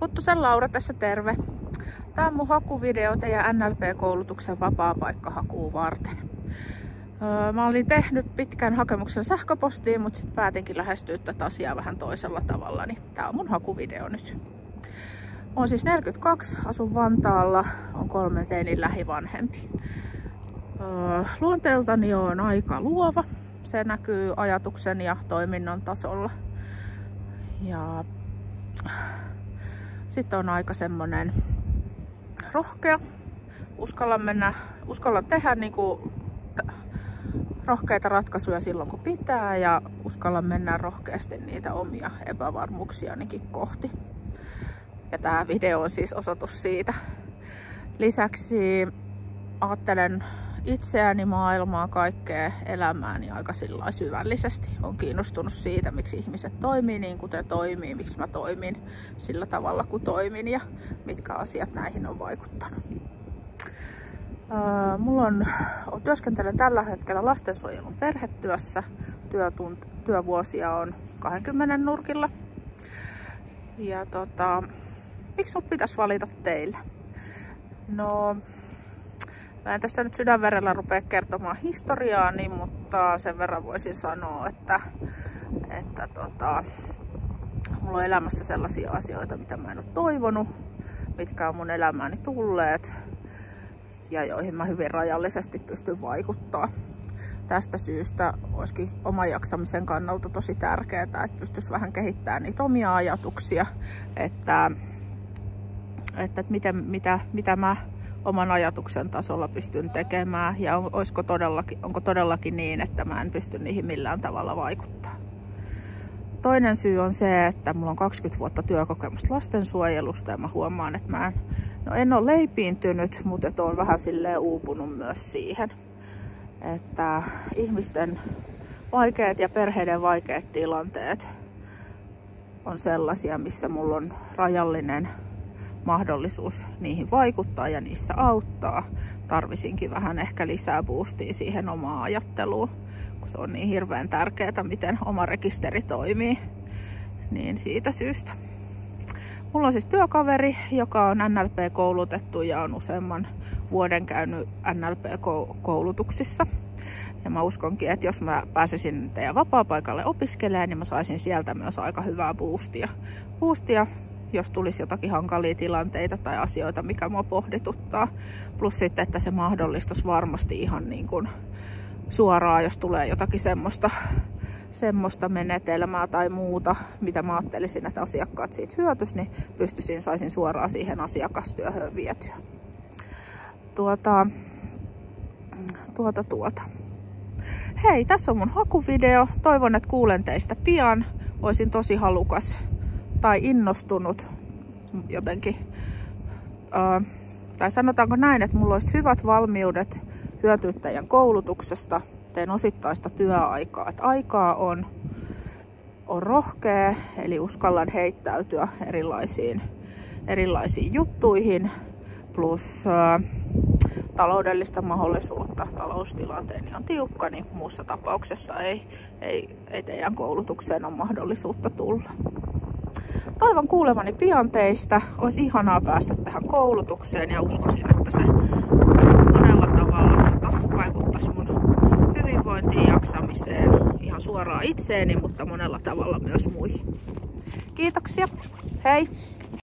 Huttusen Laura tässä, terve! Tää on mun hakuvideo teidän NLP-koulutuksen vapaapaikkahakuun varten. Mä olin tehnyt pitkän hakemuksen sähköpostiin, mutta sitten päätinkin lähestyä tätä asiaa vähän toisella tavalla, niin tää on mun hakuvideo nyt. Olen siis 42, asun Vantaalla, on 3 teinin lähivanhempi. Luonteeltani on aika luova. Se näkyy ajatuksen ja toiminnan tasolla. Ja sitten on aika semmonen rohkea. Uskallan tehdä niinku rohkeita ratkaisuja silloin kun pitää ja uskallan mennä rohkeasti niitä omia epävarmuuksianikin kohti. Ja tää video on siis osoitus siitä. Lisäksi ajattelen itseäni, maailmaa, kaikkea elämääni aika syvällisesti. Olen kiinnostunut siitä, miksi ihmiset toimii niin kuin toimii, miksi mä toimin sillä tavalla kuin toimin ja mitkä asiat näihin on vaikuttanut. Työskentelen tällä hetkellä lastensuojelun perhetyössä. Työvuosia on 20 nurkilla. Ja miksi mut pitäisi valita teille? No, mä en tässä nyt sydänverellä rupea kertomaan historiaani, mutta sen verran voisin sanoa, että mulla on elämässä sellaisia asioita, mitä mä en ole toivonut, mitkä on mun elämääni tulleet ja joihin mä hyvin rajallisesti pystyn vaikuttaa. Tästä syystä olisikin oman jaksamisen kannalta tosi tärkeää, että pystyisi vähän kehittämään niitä omia ajatuksia, että mitä mä oman ajatuksen tasolla pystyn tekemään ja onko todellakin niin, että mä en pysty niihin millään tavalla vaikuttaa. Toinen syy on se, että mulla on 20 vuotta työkokemusta lastensuojelusta ja mä huomaan, että en ole leipiintynyt, mutta olen vähän silleen uupunut myös siihen, että ihmisten vaikeat ja perheiden vaikeat tilanteet on sellaisia, missä mulla on rajallinen mahdollisuus niihin vaikuttaa ja niissä auttaa. Tarvisinkin vähän ehkä lisää boostia siihen omaan ajatteluun, kun se on niin hirveän tärkeää, miten oma rekisteri toimii. Niin siitä syystä. Mulla on siis työkaveri, joka on NLP-koulutettu ja on useamman vuoden käynyt NLP-koulutuksissa. Ja mä uskonkin, että jos mä pääsisin teidän vapaapaikalle opiskelemaan, niin mä saisin sieltä myös aika hyvää boostia, jos tulisi jotakin hankalia tilanteita tai asioita, mikä mua pohdituttaa. Plus sitten, että se mahdollistaisi varmasti ihan niin kuin suoraan, jos tulee jotakin semmoista menetelmää tai muuta, mitä mä ajattelisin, että asiakkaat siitä hyötyisi, niin saisin suoraan siihen asiakastyöhön vietyä. Hei, tässä on mun hakuvideo. Toivon, että kuulen teistä pian. Olisin tosi halukas tai innostunut jotenkin. Tai sanotaanko näin, että mulla olisi hyvät valmiudet hyötyä teidän koulutuksesta. Teen osittaista työaikaa. Että aikaa on rohkea, eli uskallan heittäytyä erilaisiin juttuihin. Plus taloudellista mahdollisuutta. Taloustilanteeni on tiukka, niin muussa tapauksessa ei teidän koulutukseen ole mahdollisuutta tulla. Toivon kuulevani pian teistä. Olisi ihanaa päästä tähän koulutukseen ja uskoisin, että se monella tavalla vaikuttaisi mun hyvinvointiin, jaksamiseen, ihan suoraan itseeni, mutta monella tavalla myös muihin. Kiitoksia. Hei!